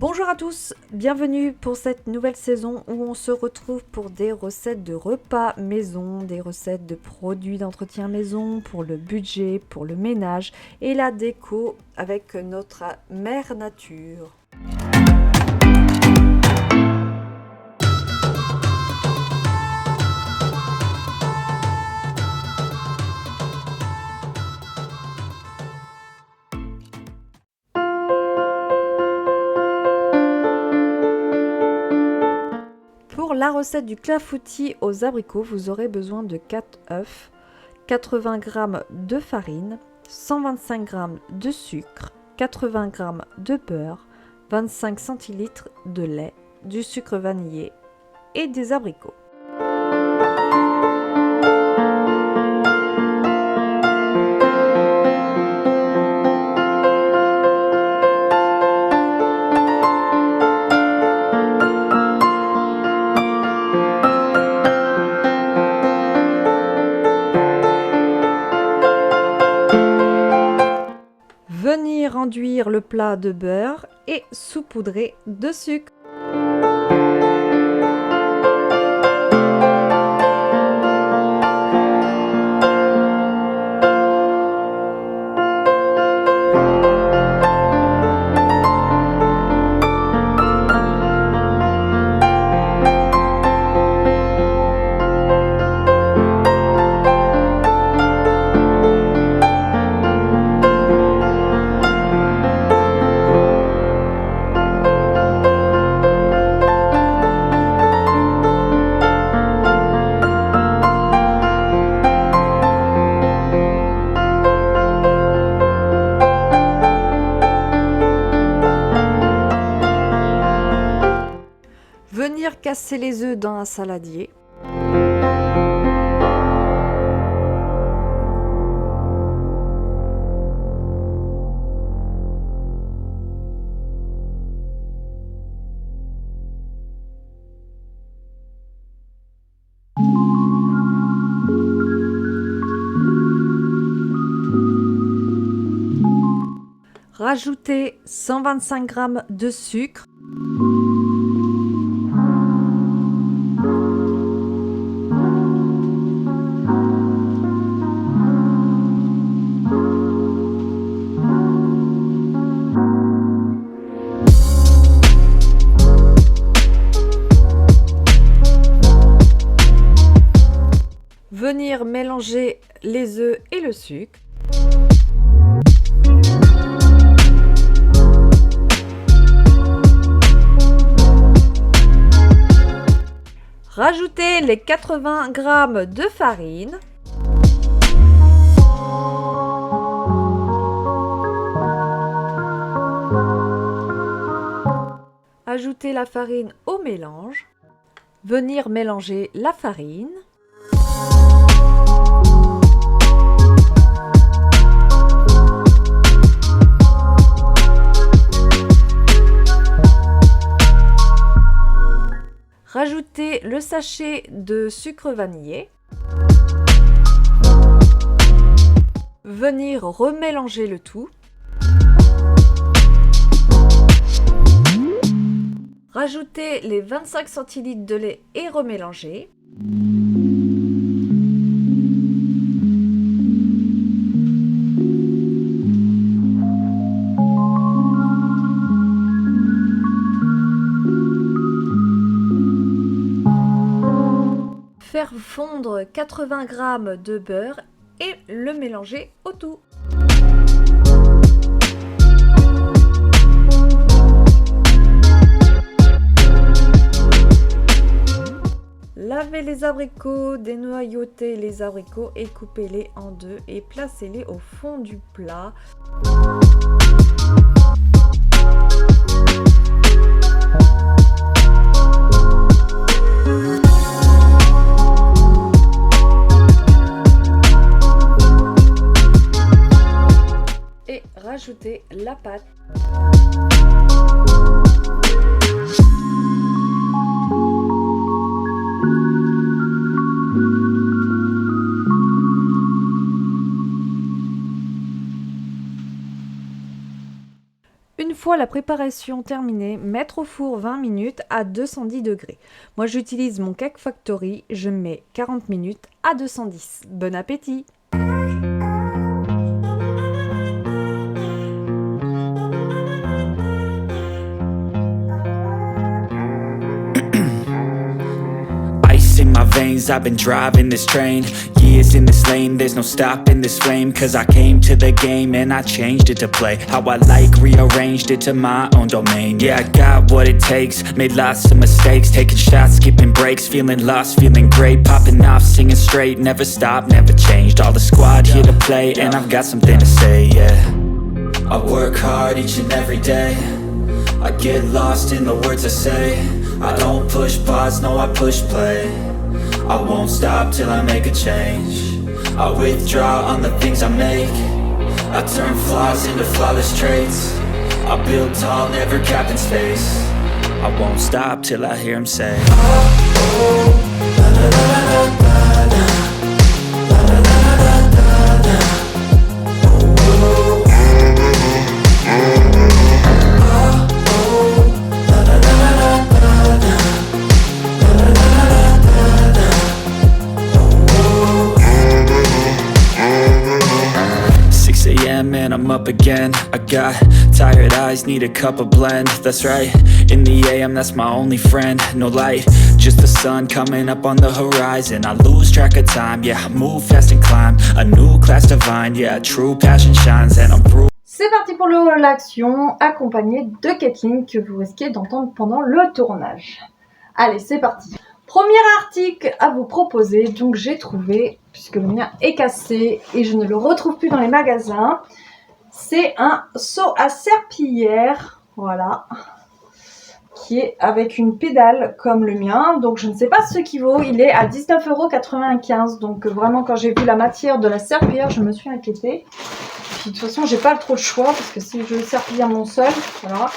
Bonjour à tous, bienvenue pour cette nouvelle saison où on se retrouve pour des recettes de repas maison, des recettes de produits d'entretien maison, pour le budget, pour le ménage et la déco avec notre mère nature. Pour la recette du clafoutis aux abricots, vous aurez besoin de 4 œufs, 80 g de farine, 125 g de sucre, 80 g de beurre, 25 cl de lait, du sucre vanillé et des abricots. Venir enduire le plat de beurre et saupoudrer de sucre. Venir casser les œufs dans un saladier. Rajouter 125 g de sucre. Venir mélanger les œufs et le sucre. Rajouter les 80 g de farine. Ajouter la farine au mélange. Venir mélanger la farine. Rajouter le sachet de sucre vanillé. Venir remélanger le tout. Rajouter les 25 cl de lait et remélanger. Faire fondre 80 g de beurre et le mélanger au tout. Lavez les abricots, dénoyautez les abricots et coupez-les en deux et placez-les au fond du plat. Et rajoutez la pâte. Une fois la préparation terminée, mettre au four 20 minutes à 210 degrés. Moi j'utilise mon Cake Factory, je mets 40 minutes à 210. Bon appétit! Ice in my veins, I've been driving this train. Years in this lane, there's no stopping this flame. Cause I came to the game and I changed it to play how I like, rearranged it to my own domain. Yeah, I got what it takes, made lots of mistakes, taking shots, skipping breaks, feeling lost, feeling great, popping off, singing straight, never stopped, never changed. All the squad here to play and I've got something to say, yeah. I work hard each and every day, I get lost in the words I say. I don't push pause, no I push play. I won't stop till I make a change. I withdraw on the things I make. I turn flaws into flawless traits. I build tall, never capped in space. I won't stop till I hear him say, oh, oh, la la la la la la. And I'm up again. I got tired eyes, need a cup of blend. That's right, in the AM, that's my only friend. No light, just the sun coming up on the horizon. I lose track of time, yeah, I move fast and climb a new class divine, yeah, true passion shines and I'm proof. C'est parti pour l'action accompagnée de Kathleen que vous risquez d'entendre pendant le tournage. Allez, c'est parti. Premier article à vous proposer, donc j'ai trouvé, puisque le mien est cassé et je ne le retrouve plus dans les magasins, c'est un seau à serpillière, voilà, qui est avec une pédale comme le mien, donc je ne sais pas ce qu'il vaut, il est à 19,95 €, donc vraiment quand j'ai vu la matière de la serpillière, je me suis inquiétée. Puis de toute façon, j'ai pas trop le choix, parce que si je serpillière mon seul, voilà.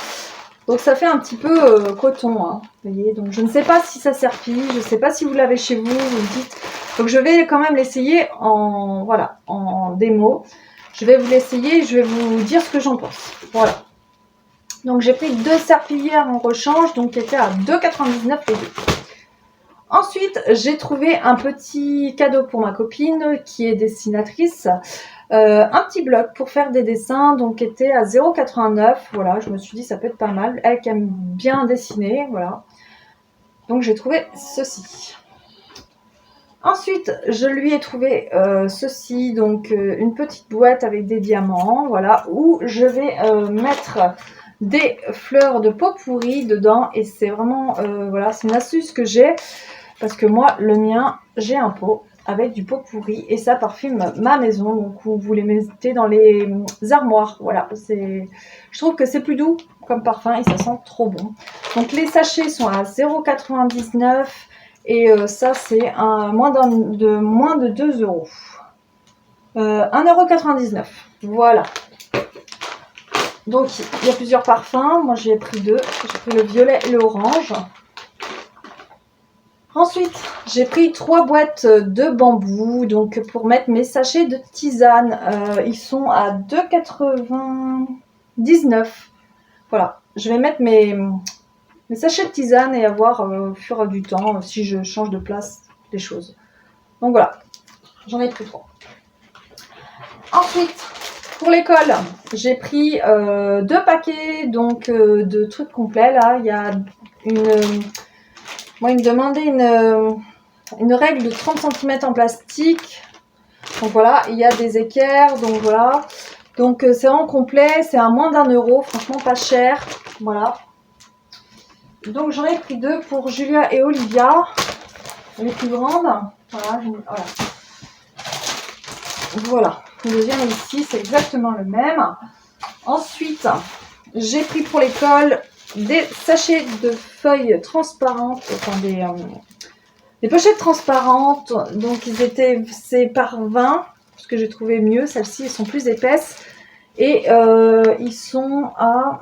Donc ça fait un petit peu coton, hein, vous voyez. Donc je ne sais pas si ça serpille, je ne sais pas si vous l'avez chez vous, vous me dites. Donc je vais quand même l'essayer en, voilà, en démo. Je vais vous l'essayer, je vais vous dire ce que j'en pense. Voilà. Donc j'ai pris 2 serpillières en rechange, donc qui étaient à 2,99 € les deux. Ensuite, j'ai trouvé un petit cadeau pour ma copine qui est dessinatrice. Un petit bloc pour faire des dessins, donc qui était à 0,89 €. Voilà, je me suis dit ça peut être pas mal. Elle qui aime bien dessiner, voilà. Donc j'ai trouvé ceci. Ensuite, je lui ai trouvé ceci, donc une petite boîte avec des diamants, voilà, où je vais mettre des fleurs de pot pourri dedans. Et c'est vraiment, voilà, c'est une astuce que j'ai, parce que moi, le mien, j'ai un pot avec du pot pourri et ça parfume ma maison, donc vous les mettez dans les armoires, voilà, je trouve que c'est plus doux comme parfum et ça sent trop bon. Donc les sachets sont à 0,99 € et ça c'est moins de 2 €, 1,99 €, voilà. Donc il y a plusieurs parfums, moi j'ai pris 2, j'ai pris le violet et le orange. Ensuite, j'ai pris 3 boîtes de bambou, donc pour mettre mes sachets de tisane. Ils sont à 2,99 €. Voilà, je vais mettre mes sachets de tisane et voir au fur et du temps si je change de place les choses. Donc voilà, j'en ai pris 3. Ensuite, pour l'école, j'ai pris 2 paquets donc, de trucs complets. Là, il y a moi, il me demandait une règle de 30 cm en plastique. Donc voilà, il y a des équerres, donc voilà. Donc c'est vraiment complet, c'est à moins d'1 €, franchement pas cher. Voilà. Donc j'en ai pris 2 pour Julia et Olivia, les plus grandes. Voilà, voilà. Voilà, le deuxième est ici, c'est exactement le même. Ensuite, j'ai pris pour l'école des sachets de feuilles transparentes, enfin des pochettes transparentes. Donc c'est par 20, parce que j'ai trouvé mieux. Celles-ci, elles sont plus épaisses et ils sont à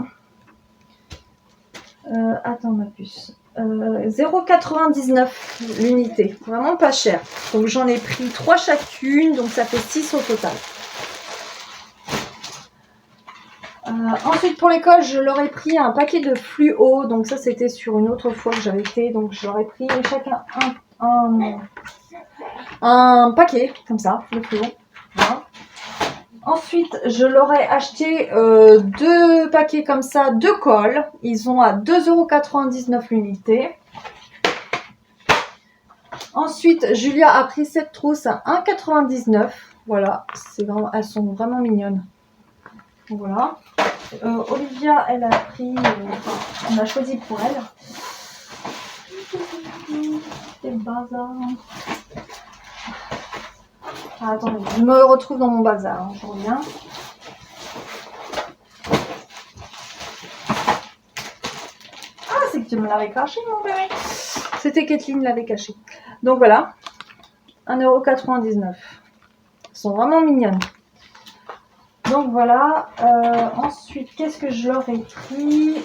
attends ma puce, 0,99 € l'unité, vraiment pas cher. Donc j'en ai pris 3 chacune, donc ça fait 6 au total. Ensuite pour l'école, je leur ai pris un paquet de fluo. Donc ça c'était sur une autre fois que j'avais été. Donc je leur ai pris chacun un paquet comme ça de fluo. Voilà. Ensuite, je leur ai acheté 2 paquets comme ça de colle. Ils sont à 2,99 € l'unité. Ensuite, Julia a pris cette trousse à 1,99 €. Voilà, vraiment, elles sont vraiment mignonnes. Voilà. Olivia, elle a pris, on a choisi pour elle. C'est le bazar. Ah, attendez, je me retrouve dans mon bazar, hein, je reviens. Ah, c'est que tu me l'avais caché, mon bébé. C'était Kathleen l'avait caché. Donc voilà, 1,99 €. Elles sont vraiment mignonnes. Donc voilà, ensuite, qu'est-ce que je leur ai pris?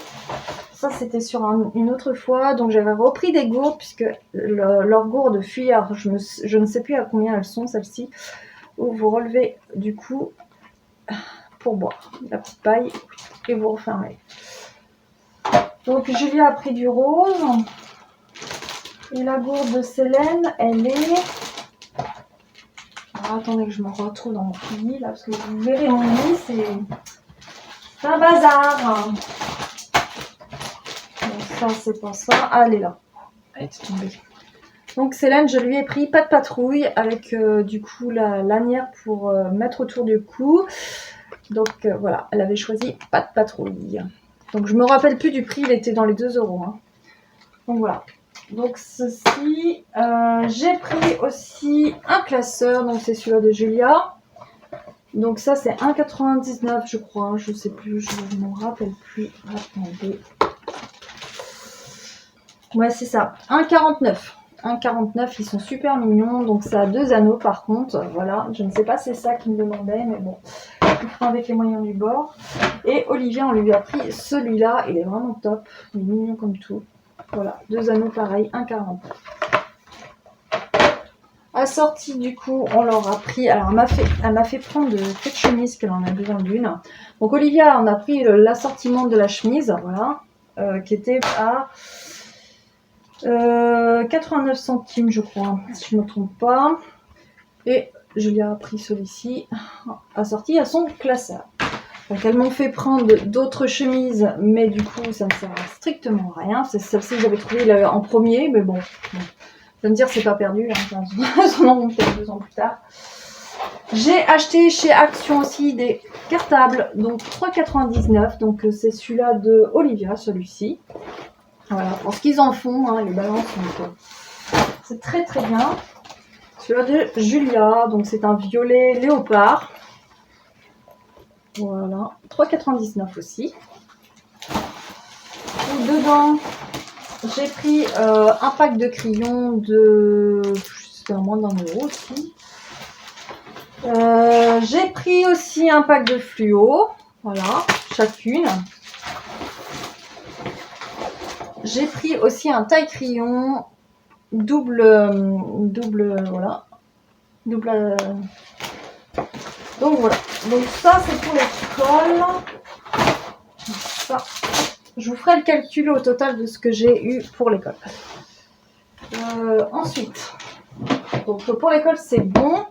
Ça, c'était sur une autre fois. Donc j'avais repris des gourdes, puisque leurs gourdes fuyards, je ne sais plus à combien elles sont, celles-ci, où vous relevez du coup pour boire la petite paille et vous refermez. Donc Julia a pris du rose. Et la gourde de Célène, elle est... Alors, attendez que je me retrouve dans mon lit là, parce que vous verrez mon lit, c'est un bazar. Donc ça, c'est pas ça. Ah, elle est là. Elle est tombée. Donc Célène, je lui ai pris pas de patrouille avec du coup la lanière pour mettre autour du cou. Donc voilà, elle avait choisi pas de patrouille. Donc je me rappelle plus du prix, il était dans les 2 €. Hein. Donc voilà. Donc ceci, j'ai pris aussi un classeur, donc c'est celui-là de Julia. Donc ça c'est 1,99 € je crois, je sais plus, je ne me rappelle plus. Attendez. Ouais c'est ça, 1,49 €. 1,49 €, ils sont super mignons, donc ça a 2 anneaux par contre, voilà. Je ne sais pas si c'est ça qu'il me demandait, mais bon, il fera avec les moyens du bord. Et Olivia, on lui a pris celui-là, il est vraiment top, il est mignon comme tout. Voilà, 2 anneaux pareil, 1,49 €. Assorti du coup, on leur a pris, alors elle m'a fait prendre de cette chemise qu'elle en a besoin d'une. Donc Olivia, on a pris l'assortiment de la chemise, voilà, qui était à 89 centimes je crois, si je ne me trompe pas. Et Julia a pris celui-ci, assorti à son classeur. Donc elles m'ont fait prendre d'autres chemises, mais du coup ça ne sert à strictement rien. C'est celle-ci que j'avais trouvée en premier, mais bon. Je vais me dire c'est pas perdu, hein, elles en auront peut-être 2 ans plus tard. J'ai acheté chez Action aussi des cartables, donc 3,99 €. Donc c'est celui-là de Olivia, celui-ci. Voilà, pour ce qu'ils en font, hein, les balances, c'est très très bien. Celui-là de Julia, donc c'est un violet léopard. Voilà, 3,99 € aussi. Et dedans, j'ai pris un pack de crayons de... c'est moins d'1 € aussi. J'ai pris aussi un pack de fluo. Voilà, chacune. J'ai pris aussi un taille crayon double, voilà. Double... Donc voilà, donc ça c'est pour l'école. Ça, je vous ferai le calcul au total de ce que j'ai eu pour l'école. Ensuite, donc pour l'école c'est bon.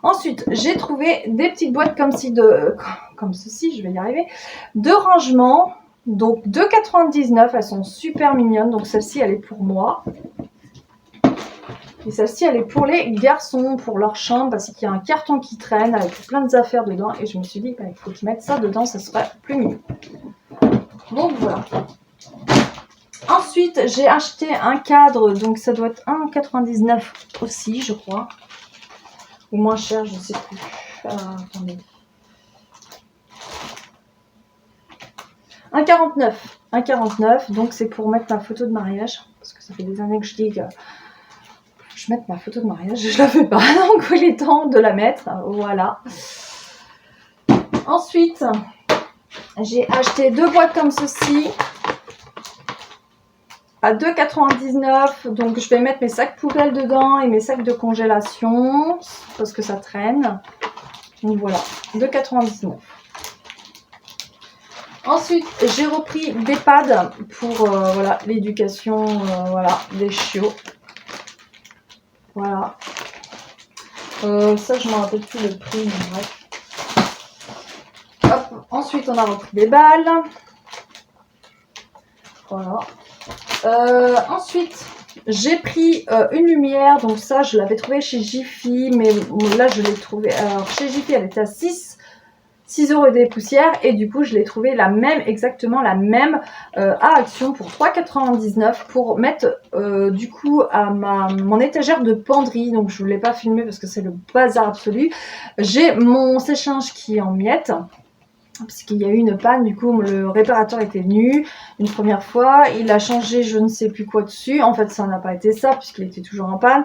Ensuite, j'ai trouvé des petites boîtes comme ceci, je vais y arriver, de rangement. Donc 2,99 €, elles sont super mignonnes. Donc celle-ci elle est pour moi. Et celle-ci, elle est pour les garçons, pour leur chambre, parce qu'il y a un carton qui traîne avec plein d'affaires dedans. Et je me suis dit, il faut qu'ils mettent ça dedans, ça serait plus mignon. Donc voilà. Ensuite, j'ai acheté un cadre, donc ça doit être 1,99 € aussi, je crois. Ou moins cher, je ne sais plus. Attendez. 1,49 €, donc c'est pour mettre ma photo de mariage. Parce que ça fait des années que je dis que... je mette ma photo de mariage, je la fais pas, donc il est temps de la mettre, voilà. Ensuite, j'ai acheté 2 boîtes comme ceci, à 2,99 €, donc je vais mettre mes sacs poubelles dedans et mes sacs de congélation, parce que ça traîne, donc voilà, 2,99 €. Ensuite, j'ai repris des pads pour voilà, l'éducation voilà, des chiots. Voilà. Ça, je ne me rappelle plus le prix, mais bref. Hop. Ensuite, on a repris des balles. Voilà. Ensuite, j'ai pris une lumière. Donc ça, je l'avais trouvée chez Jiffy. Mais là, je l'ai trouvée... Alors, chez Jiffy, elle était à 6 € et des poussières. Et du coup, je l'ai trouvée la même, exactement la même à Action pour 3,99 pour mettre du coup à mon étagère de penderie. Donc, je ne voulais pas filmer parce que c'est le bazar absolu. J'ai mon sèche-linge qui est en miettes. Parce qu'il y a eu une panne, du coup le réparateur était venu une première fois, il a changé je ne sais plus quoi dessus, en fait ça n'a pas été ça puisqu'il était toujours en panne,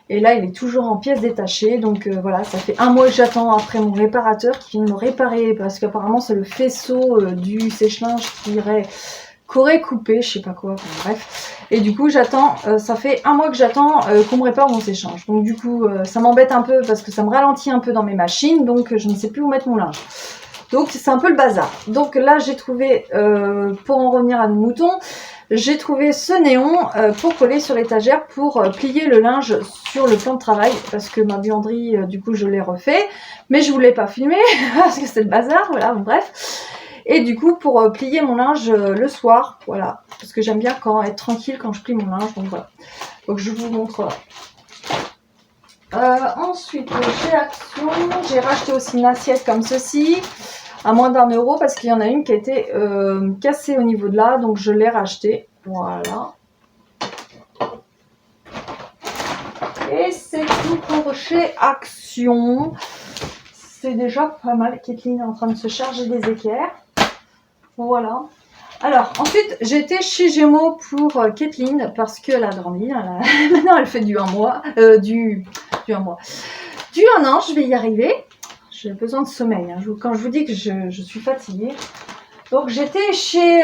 et là il est toujours en pièces détachées, donc voilà, ça fait 1 mois que j'attends après mon réparateur qui vient me réparer, parce qu'apparemment c'est le faisceau du sèche-linge qu'aurait coupé, je sais pas quoi, enfin, bref, et du coup j'attends, ça fait 1 mois que j'attends qu'on me répare mon sèche-linge, donc du coup ça m'embête un peu parce que ça me ralentit un peu dans mes machines, donc je ne sais plus où mettre mon linge. Donc c'est un peu le bazar. Donc là j'ai trouvé, pour en revenir à nos moutons, j'ai trouvé ce néon pour coller sur l'étagère pour plier le linge sur le plan de travail. Parce que ma buanderie, du coup je l'ai refait. Mais je voulais pas filmer parce que c'est le bazar, voilà, bon, bref. Et du coup pour plier mon linge le soir, voilà. Parce que j'aime bien être tranquille quand je plie mon linge, donc voilà. Donc je vous montre... ensuite, chez Action, j'ai racheté aussi une assiette comme ceci, à moins d'1 € parce qu'il y en a une qui a été cassée au niveau de là, donc je l'ai rachetée. Voilà. Et c'est tout pour chez Action. C'est déjà pas mal. Kathleen est en train de se charger des équerres. Voilà. Alors, ensuite, j'étais chez Gémeaux pour Kathleen parce qu'elle a grandi. Maintenant, elle fait du 1 mois. Du 1 mois. Du 1 an, je vais y arriver. J'ai besoin de sommeil. Hein. Quand je vous dis que je suis fatiguée. Donc, j'étais chez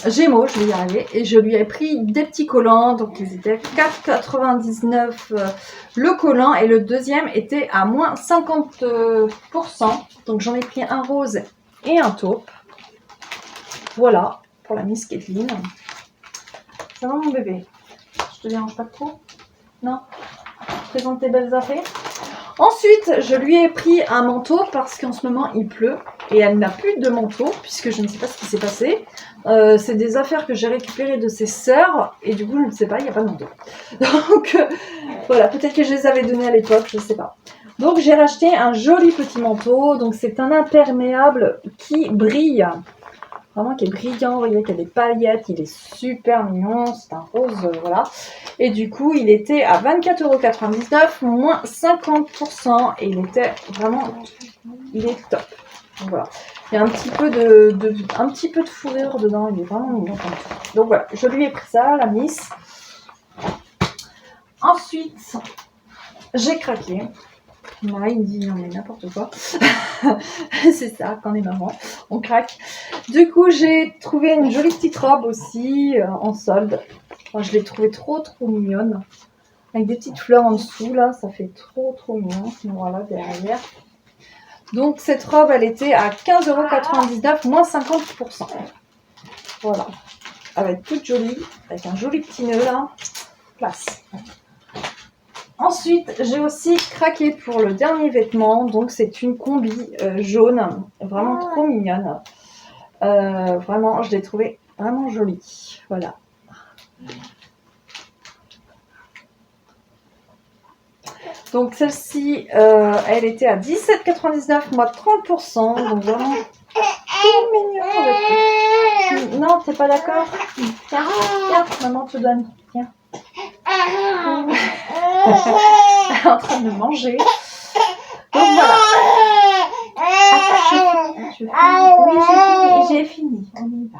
Gémeaux, je vais y arriver. Et je lui ai pris des petits collants. Donc, ils étaient 4,99 le collant. Et le deuxième était à moins 50%. Donc, j'en ai pris un rose et un taupe. Voilà, pour la Miss Kathleen. Ça va mon bébé? Je te dérange pas trop? Non? Présente tes belles affaires. Ensuite, je lui ai pris un manteau parce qu'en ce moment il pleut. Et elle n'a plus de manteau puisque je ne sais pas ce qui s'est passé. C'est des affaires que j'ai récupérées de ses sœurs. Et du coup, je ne sais pas, il n'y a pas de manteau. Donc, voilà, peut-être que je les avais donnés à l'époque, je ne sais pas. Donc, j'ai racheté un joli petit manteau. Donc, c'est un imperméable qui brille. Vraiment qui est brillant, vous voyez qu'il y a des paillettes, il est super mignon, c'est un rose, voilà. Et du coup, il était à 24,99 €, moins 50%, et il était vraiment, il est top. Donc voilà, il y a un petit peu de fourrure dedans, il est vraiment mignon comme ça. Donc voilà, je lui ai pris ça, la Miss. Ensuite, j'ai craqué. Là, il me dit non mais n'importe quoi. C'est ça, quand on est maman, on craque. Du coup, j'ai trouvé une jolie petite robe aussi en solde. Enfin, je l'ai trouvée trop mignonne. Avec des petites fleurs en dessous, là, ça fait trop mignon. Voilà, derrière. Donc, cette robe, elle était à 15,99 €, moins 50%. Voilà. Elle va être toute jolie, avec un joli petit nœud là. Classe. Ensuite, j'ai aussi craqué pour le dernier vêtement. Donc, c'est une combi jaune. Vraiment trop mignonne. Vraiment, je l'ai trouvée vraiment jolie. Voilà. Donc, celle-ci, elle était à 17,99 €, moins 30%. Donc, vraiment trop mignon. Non, t'es pas d'accord? Tiens, maman te donne. Tiens. Elle est en train de manger. Donc voilà. Oui, j'ai fini. On y va.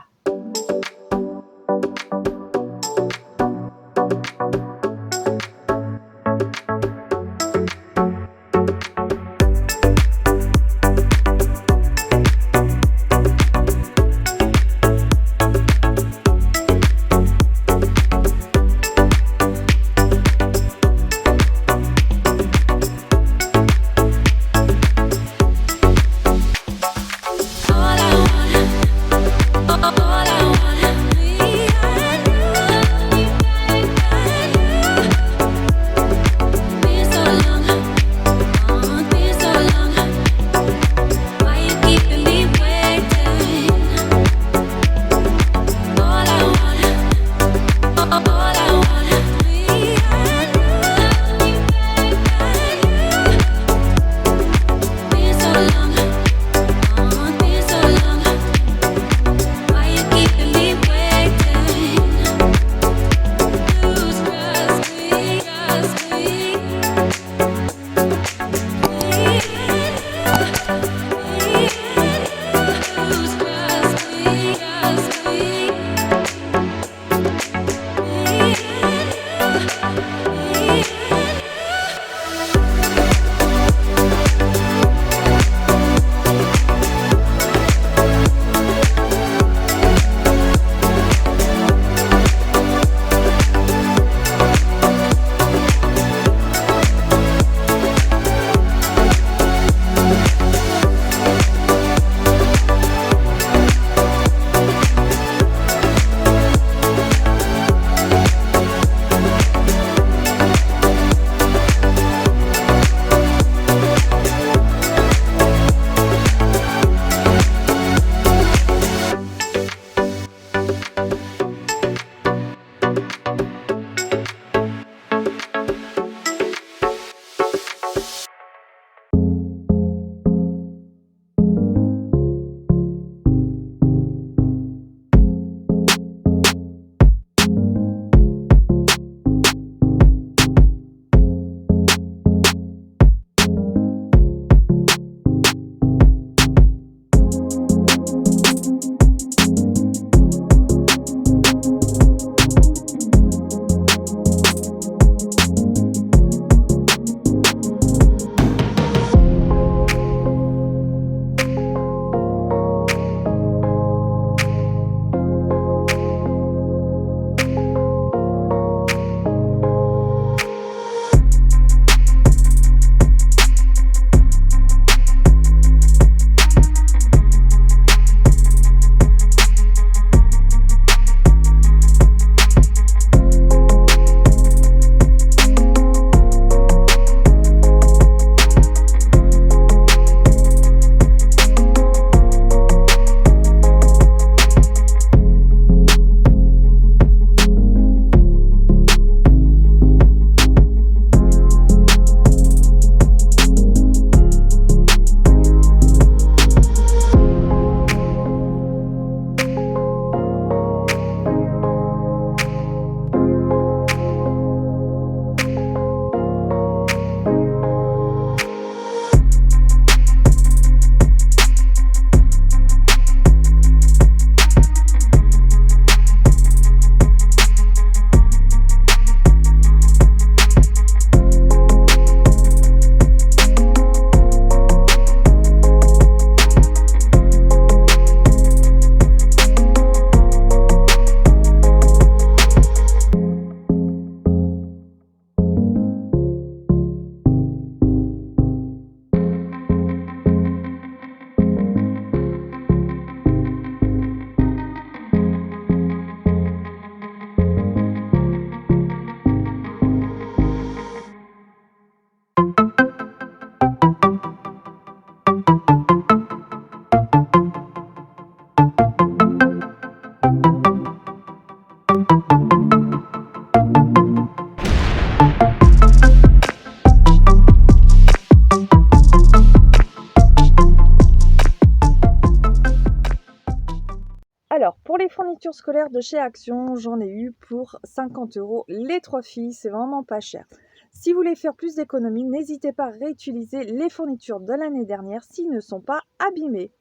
fournitures scolaires de chez Action, j'en ai eu pour 50 € les 3 filles, c'est vraiment pas cher. Si vous voulez faire plus d'économies, n'hésitez pas à réutiliser les fournitures de l'année dernière s'ils ne sont pas abîmés.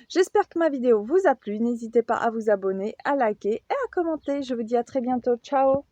J'espère que ma vidéo vous a plu, n'hésitez pas à vous abonner, à liker et à commenter. Je vous dis à très bientôt, ciao!